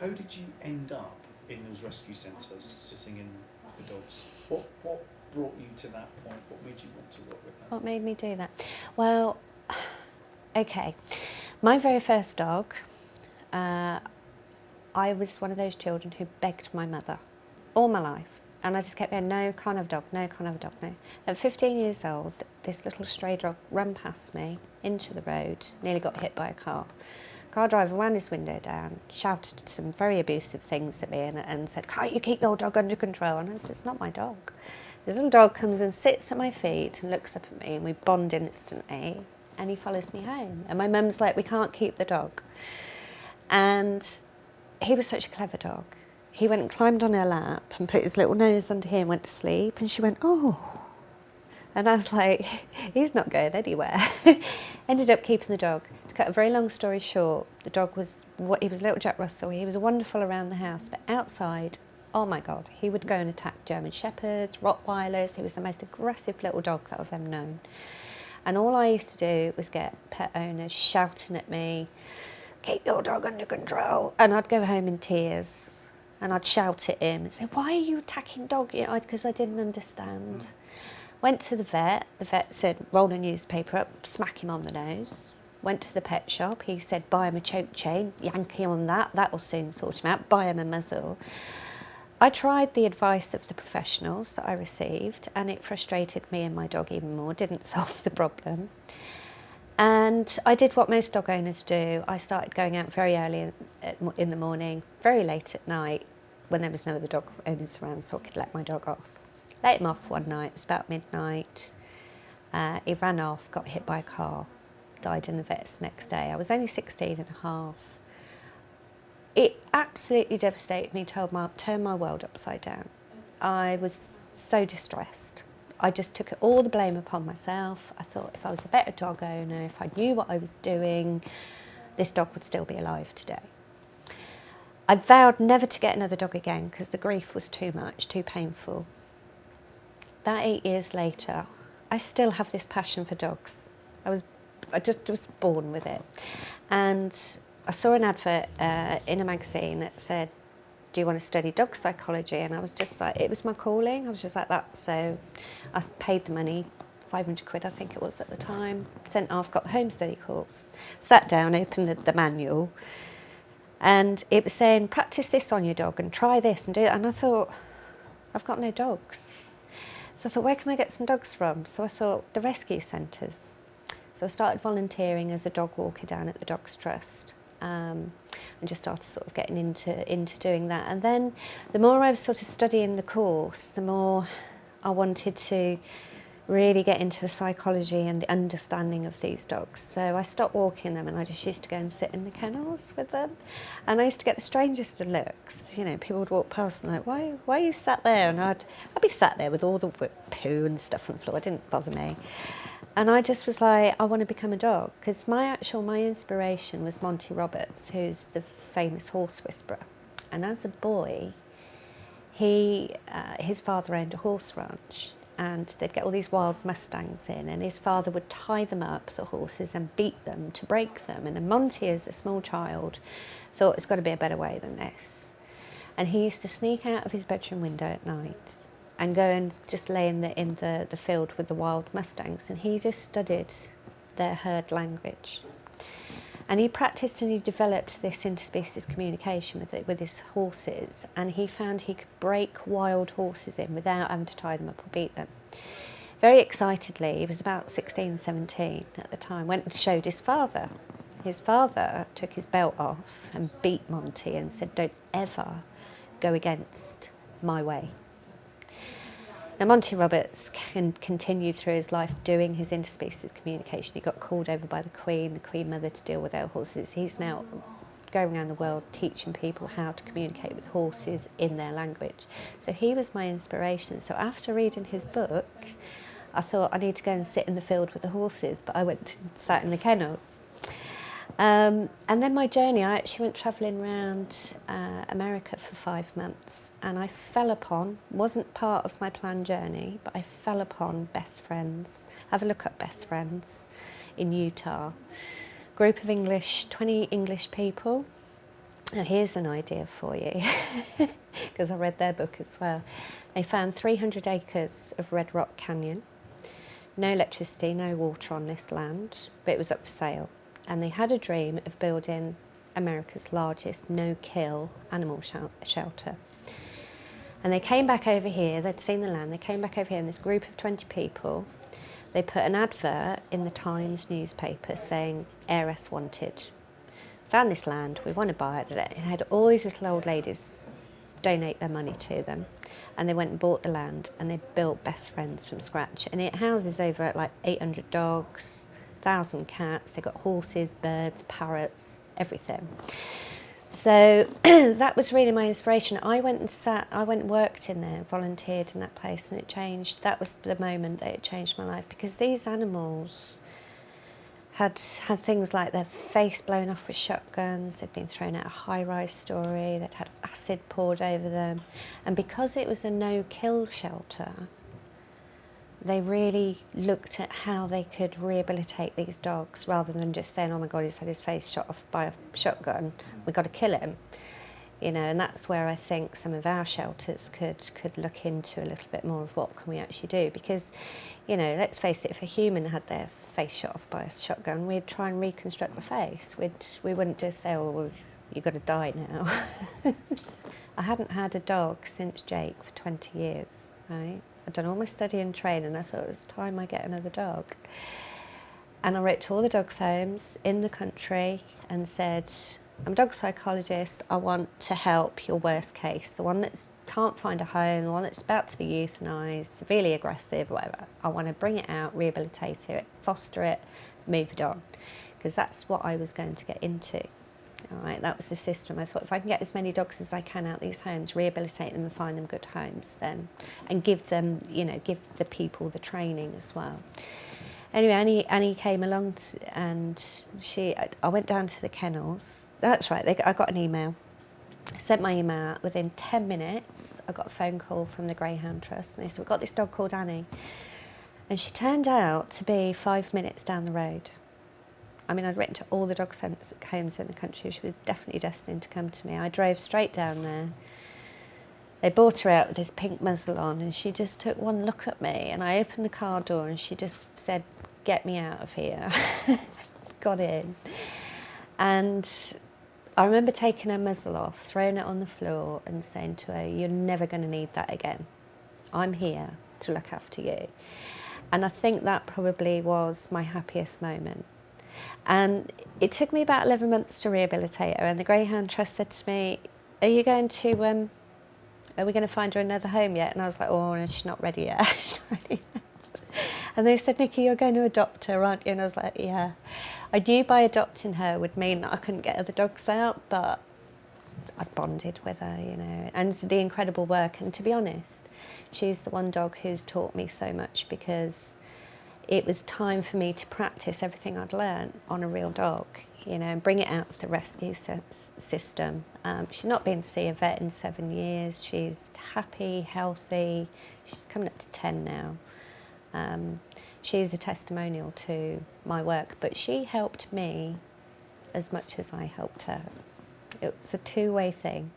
How did you end up in those rescue centres, sitting in the dogs? What brought you to that point? What made you want to work with them? What made me do that? Well, okay. My very first dog, I was one of those children who begged my mother all my life. And I just kept going, no, can't have a dog, no, can't have a dog, no. At 15 years old, this little stray dog ran past me into the road, nearly got hit by a car. Car driver wound his window down, shouted some very abusive things at me and said, can't you keep your dog under control? And I said, it's not my dog. This little dog comes and sits at my feet and looks up at me and we bond instantly and he follows me home. And my mum's like, we can't keep the dog. And he was such a clever dog. He went and climbed on her lap and put his little nose under here and went to sleep. And she went, oh. And I was like, he's not going anywhere. Ended up keeping the dog. To cut a very long story short, the dog was, he was a little Jack Russell. He was wonderful around the house, but outside, oh my God, he would go and attack German Shepherds, Rottweilers. He was the most aggressive little dog that I've ever known. And all I used to do was get pet owners shouting at me, keep your dog under control. And I'd go home in tears. And I'd shout at him and say, why are you attacking dog? Because I didn't understand. Went to the vet said, roll a newspaper up, smack him on the nose. Went to the pet shop, he said, buy him a choke chain, yank him on that will soon sort him out, buy him a muzzle. I tried the advice of the professionals that I received and it frustrated me and my dog even more, didn't solve the problem. And I did what most dog owners do. I started going out very early in the morning, very late at night, when there was no other dog owners around, so I could let my dog off. Let him off one night, it was about midnight. He ran off, got hit by a car, died in the vets the next day. I was only 16 and a half. It absolutely devastated me, turned my world upside down. I was so distressed. I just took all the blame upon myself. I thought if I was a better dog owner, if I knew what I was doing, this dog would still be alive today. I vowed never to get another dog again because the grief was too much, too painful. About 8 years later, I still have this passion for dogs. I just was born with it. And I saw an advert in a magazine that said, do you want to study dog psychology? And I was just like, it was my calling. I was just like that. So I paid the money, 500 quid I think it was at the time, sent off, got the home study course, sat down, opened the manual, and it was saying, practice this on your dog and try this and do it. And I thought, I've got no dogs. So I thought, where can I get some dogs from? So I thought, the rescue centres. So I started volunteering as a dog walker down at the Dogs Trust. And just started sort of getting into doing that. And then the more I was sort of studying the course, the more I wanted to really get into the psychology and the understanding of these dogs. So I stopped walking them and I just used to go and sit in the kennels with them. And I used to get the strangest of looks. You know, people would walk past and like, why are you sat there? And I'd be sat there with all the poo and stuff on the floor. It didn't bother me. And I just was like, I want to become a dog. Because my inspiration was Monty Roberts, who's the famous horse whisperer. And as a boy, his father owned a horse ranch. And they'd get all these wild Mustangs in. And his father would tie them up, the horses, and beat them to break them. And then Monty, as a small child, thought, there's got to be a better way than this. And he used to sneak out of his bedroom window at night and go and just lay in the field with the wild Mustangs, and he just studied their herd language. And he practiced and he developed this interspecies communication with his horses, and he found he could break wild horses in without having to tie them up or beat them. Very excitedly, he was about 16, 17 at the time, went and showed his father. His father took his belt off and beat Monty and said, don't ever go against my way. Now, Monty Roberts continued through his life doing his interspecies communication. He got called over by the Queen Mother, to deal with their horses. He's now going around the world teaching people how to communicate with horses in their language. So he was my inspiration. So after reading his book, I thought I need to go and sit in the field with the horses, but I went and sat in the kennels. And then my journey, I actually went travelling around America for 5 months, and I fell upon, wasn't part of my planned journey, but I fell upon Best Friends. Have a look at Best Friends in Utah. Group of 20 English people, Now here's an idea for you, because I read their book as well. They found 300 acres of Red Rock Canyon, no electricity, no water on this land, but it was up for sale. And they had a dream of building America's largest no-kill animal shelter. And they came back over here, they'd seen the land, they came back over here in this group of 20 people. They put an advert in the Times newspaper saying, heiress wanted. Found this land, we want to buy it. It had all these little old ladies donate their money to them. And they went and bought the land and they built Best Friends from scratch. And it houses over like 800 dogs, 1,000 cats, they've got horses, birds, parrots, everything. So that was really my inspiration. I went and worked in there, volunteered in that place, and it changed. That was the moment that it changed my life, because these animals had things like their face blown off with shotguns, they'd been thrown out a high-rise story, they'd had acid poured over them. And because it was a no-kill shelter, they really looked at how they could rehabilitate these dogs rather than just saying, oh my God, he's had his face shot off by a shotgun, we've got to kill him. You know, and that's where I think some of our shelters could look into a little bit more of what can we actually do. Because, you know, let's face it, if a human had their face shot off by a shotgun, we'd try and reconstruct the face. We wouldn't just say, oh, well, you've got to die now. I hadn't had a dog since Jake for 20 years, right? I'd done all my study and training, and I thought it was time I get another dog. And I wrote to all the dogs' homes in the country and said, I'm a dog psychologist, I want to help your worst case, the one that can't find a home, the one that's about to be euthanised, severely aggressive, whatever. I want to bring it out, rehabilitate it, foster it, move it on, because that's what I was going to get into. All right, that was the system. I thought if I can get as many dogs as I can out these homes, rehabilitate them and find them good homes, then, and give them, you know, give the people the training as well. Anyway, Annie came along and I went down to the kennels. That's right, I got an email. I sent my email out. Within 10 minutes, I got a phone call from the Greyhound Trust, and they said, we've got this dog called Annie. And she turned out to be 5 minutes down the road. I mean, I'd written to all the dog homes in the country. She was definitely destined to come to me. I drove straight down there. They brought her out with this pink muzzle on, and she just took one look at me, and I opened the car door and she just said, get me out of here. Got in. And I remember taking her muzzle off, throwing it on the floor and saying to her, you're never going to need that again. I'm here to look after you. And I think that probably was my happiest moment. And it took me about 11 months to rehabilitate her, and the Greyhound Trust said to me, are we going to find her another home yet? And I was like, oh, no, she's not ready yet. She's not ready yet. And they said, Nikki, you're going to adopt her, aren't you? And I was like, yeah. I knew by adopting her would mean that I couldn't get other dogs out, but I bonded with her, you know, and the incredible work. And to be honest, she's the one dog who's taught me so much, because it was time for me to practice everything I'd learned on a real dog, you know, and bring it out of the rescue system. She's not been to see a vet in 7 years. She's happy, healthy. She's coming up to 10 now. She's a testimonial to my work, but she helped me as much as I helped her. It was a two-way thing.